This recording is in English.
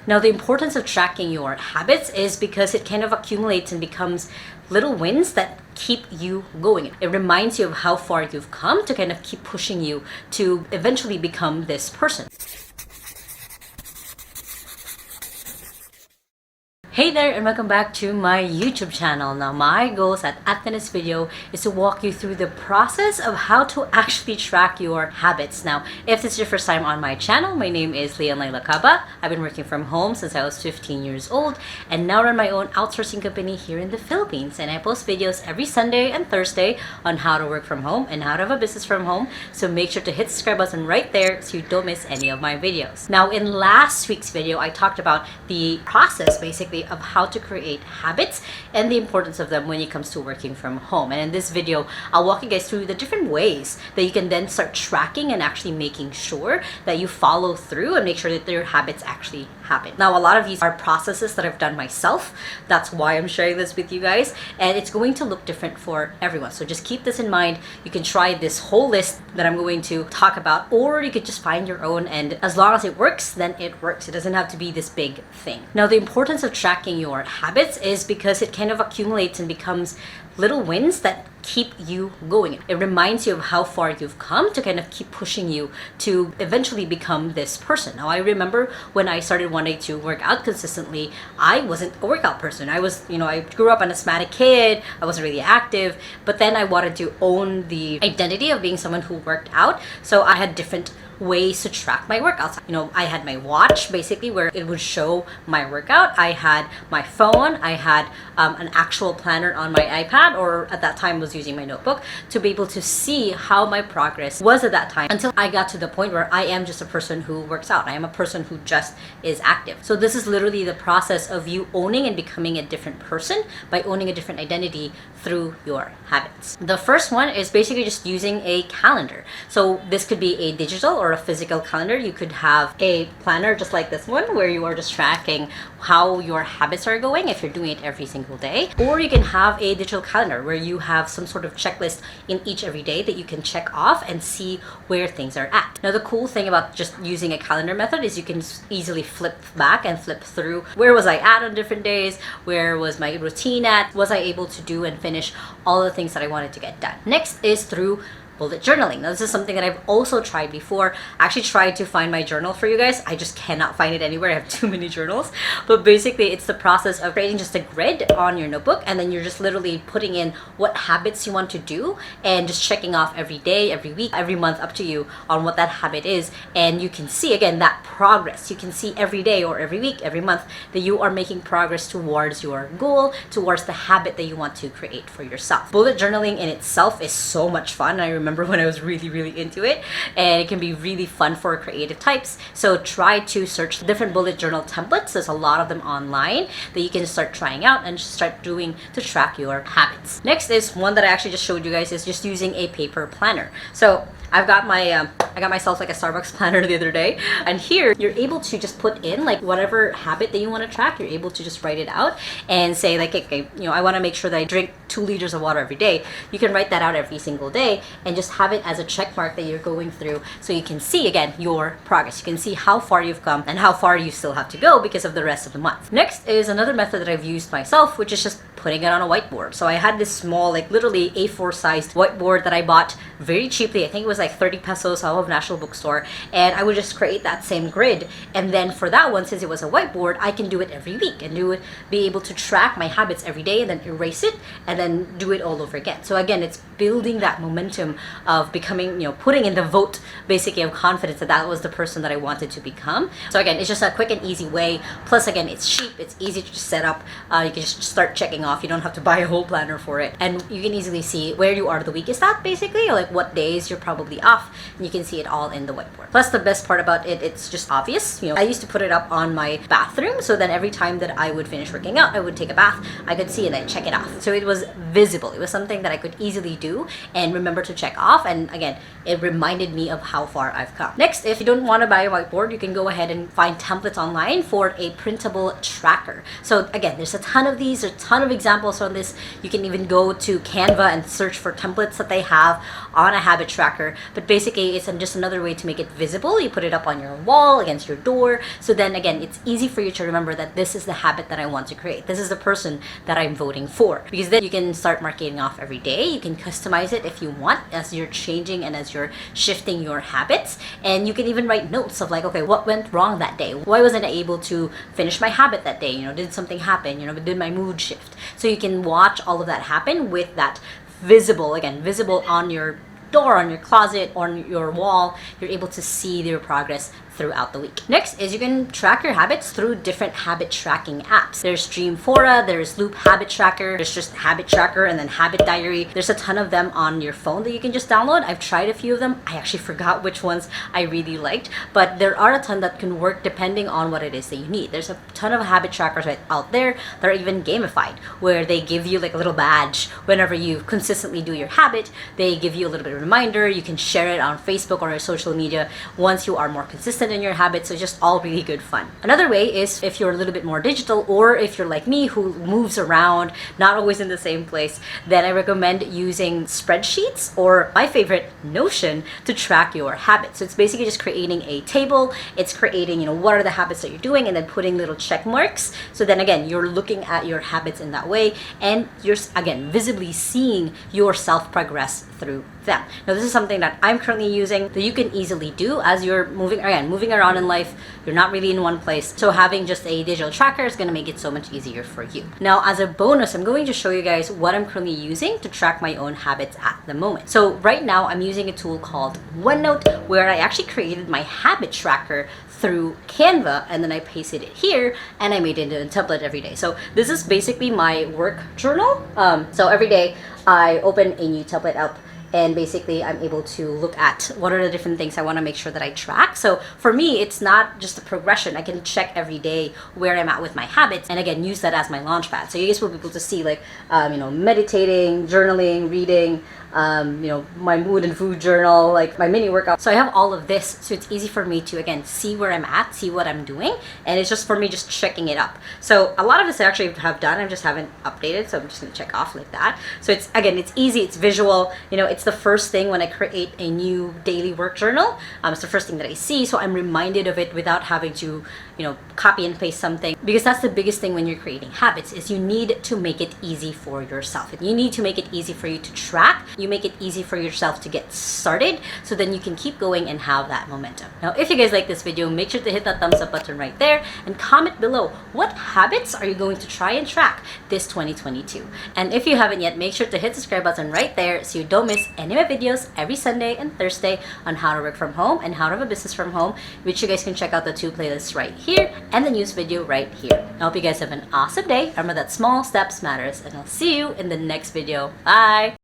Now, the importance of tracking your habits is because it kind of accumulates and becomes little wins that keep you going. It reminds you of how far you've come to kind of keep pushing you to eventually become this person. Hey there, and welcome back to my YouTube channel. Now, my goals at this video is to walk you through the process of how to actually track your habits. Now, if this is your first time on my channel, my name is Lai Lacaba. I've been working from home since I was 15 years old and now run my own outsourcing company here in the Philippines. And I post videos every Sunday and Thursday on how to work from home and how to have a business from home. So make sure to hit the subscribe button right there so you don't miss any of my videos. Now, in last week's video, I talked about the process basically of how to create habits and the importance of them when it comes to working from home. And in this video, I'll walk you guys through the different ways that you can then start tracking and actually making sure that you follow through and make sure that your habits actually happen. Now, a lot of these are processes that I've done myself. That's why I'm sharing this with you guys. And it's going to look different for everyone. So just keep this in mind. You can try this whole list that I'm going to talk about, or you could just find your own. And as long as it works, then it works. It doesn't have to be this big thing. Now, the importance of tracking your habits is because it kind of accumulates and becomes little wins that keep you going. It reminds you of how far you've come to kind of keep pushing you to eventually become this person. Now, I remember when I started wanting to work out consistently, I wasn't a workout person. I grew up an asthmatic kid. I wasn't really active, but then I wanted to own the identity of being someone who worked out. So I had different ways to track my workouts. I had my watch basically where it would show my workout. I had my phone. I had an actual planner on my iPad, or at that time was using my notebook to be able to see how my progress was at that time until I got to the point where I am just a person who works out. I am a person who just is active. So this is literally the process of you owning and becoming a different person by owning a different identity through your habits. The first one is basically just using a calendar. So this could be a digital or a physical calendar. You could have a planner just like this one where you are just tracking how your habits are going if you're doing it every single day, or you can have a digital calendar where you have some sort of checklist in each every day that you can check off and see where things are at. Now, the cool thing about just using a calendar method is you can easily flip back and flip through where was I at on different days, where was my routine at, was I able to do and finish all the things that I wanted to get done. Next is through bullet journaling. Now, this is something that I've also tried before. I actually tried to find my journal for you guys. I just cannot find it anywhere. I have too many journals. But basically, it's the process of creating just a grid on your notebook, and then you're just literally putting in what habits you want to do and just checking off every day, every week, every month, up to you on what that habit is. And you can see, again, that progress. You can see every day or every week, every month that you are making progress towards your goal, towards the habit that you want to create for yourself. Bullet journaling in itself is so much fun. I remember when I was really into it, and it can be really fun for creative types. So try to search different bullet journal templates. There's a lot of them online that you can start trying out and just start doing to track your habits. Next is one that I actually just showed you guys, is just using a paper planner. So I got myself like a Starbucks planner the other day, and here you're able to just put in like whatever habit that you want to track. You're able to just write it out and say like, okay, I want to make sure that I drink 2 liters of water every day. You can write that out every single day and just have it as a check mark that you're going through, so you can see again your progress. You can see how far you've come and how far you still have to go because of the rest of the month. Next is another method that I've used myself, which is just putting it on a whiteboard. So I had this small, like literally A4 sized whiteboard that I bought very cheaply. I think it was like 30 pesos out of National Bookstore, and I would just create that same grid. And then for that one, since it was a whiteboard, I can do it every week and be able to track my habits every day and then erase it and then do it all over again. So again, it's building that momentum of becoming, putting in the vote basically of confidence that was the person that I wanted to become. So again, it's just a quick and easy way. Plus again, it's cheap, it's easy to just set up. You can just start checking off. You don't have to buy a whole planner for it, and you can easily see where you are the weakest at, basically, like what days you're probably off, and you can see it all in the whiteboard. Plus, the best part about it, it's just obvious. I used to put it up on my bathroom, so then every time that I would finish working out, I would take a bath, I could see it and check it off. So it was visible. It was something that I could easily do and remember to check off, and again, it reminded me of how far I've come. Next, if you don't want to buy a whiteboard, you can go ahead and find templates online for a printable tracker. So again, there's a ton of these, a ton of examples on this. You can even go to Canva and search for templates that they have on a habit tracker. But basically, it's just another way to make it visible. You put it up on your wall, against your door. So then again, it's easy for you to remember that this is the habit that I want to create. This is the person that I'm voting for. Because then you can start marking off every day. You can customize it if you want as you're changing and as you're shifting your habits. And you can even write notes of like, okay, what went wrong that day? Why wasn't I able to finish my habit that day? You know, did something happen? You know, did my mood shift? So you can watch all of that happen with that visible, again, visible on your door, on your closet, on your wall. You're able to see your progress throughout the week. Next is you can track your habits through different habit tracking apps. There's Dreamfora, there's Loop Habit Tracker, there's just Habit Tracker, and then Habit Diary. There's a ton of them on your phone that you can just download. I've tried a few of them. I actually forgot which ones I really liked, but there are a ton that can work depending on what it is that you need. There's a ton of habit trackers right out there that are even gamified, where they give you like a little badge whenever you consistently do your habit. They give you a little bit of a reminder. You can share it on Facebook or your social media once you are more consistent in your habits. So it's just all really good fun. Another way is if you're a little bit more digital, or if you're like me who moves around, not always in the same place, then I recommend using spreadsheets, or my favorite, Notion, to track your habits. So it's basically just creating a table. It's creating, you know, what are the habits that you're doing, and then putting little check marks. So then again, you're looking at your habits in that way, and you're again visibly seeing yourself progress through them. Now, this is something that I'm currently using that you can easily do as you're moving around in life. You're not really in one place. So having just a digital tracker is going to make it so much easier for you. Now, as a bonus, I'm going to show you guys what I'm currently using to track my own habits at the moment. So right now, I'm using a tool called OneNote, where I actually created my habit tracker through Canva, and then I pasted it here, and I made it into a template every day. So this is basically my work journal. So every day I open a new template up, and basically I'm able to look at what are the different things I want to make sure that I track. So for me, it's not just a progression. I can check every day where I'm at with my habits, and again, use that as my launch pad. So you guys will be able to see like, you know, meditating, journaling, reading, you know, my mood and food journal, like my mini workout. So I have all of this, so it's easy for me to again see where I'm at, see what I'm doing, and it's just for me just checking it up. So a lot of this I actually have done, I just haven't updated, so I'm just gonna check off like that. So it's again, it's easy, it's visual. You know, it's the first thing when I create a new daily work journal. It's the first thing that I see, so I'm reminded of it without having to, you know, copy and paste something, because that's the biggest thing when you're creating habits, is you need to make it easy for yourself. You need to make it easy for you to track. You make it easy for yourself to get started, so then you can keep going and have that momentum. Now, if you guys like this video, make sure to hit that thumbs up button right there, and comment below what habits are you going to try and track this 2022. And if you haven't yet, make sure to hit the subscribe button right there so you don't miss any of my videos every Sunday and Thursday on how to work from home and how to have a business from home, which you guys can check out the two playlists right here and the news video right here. I hope you guys have an awesome day. Remember that small steps matters, and I'll see you in the next video. Bye!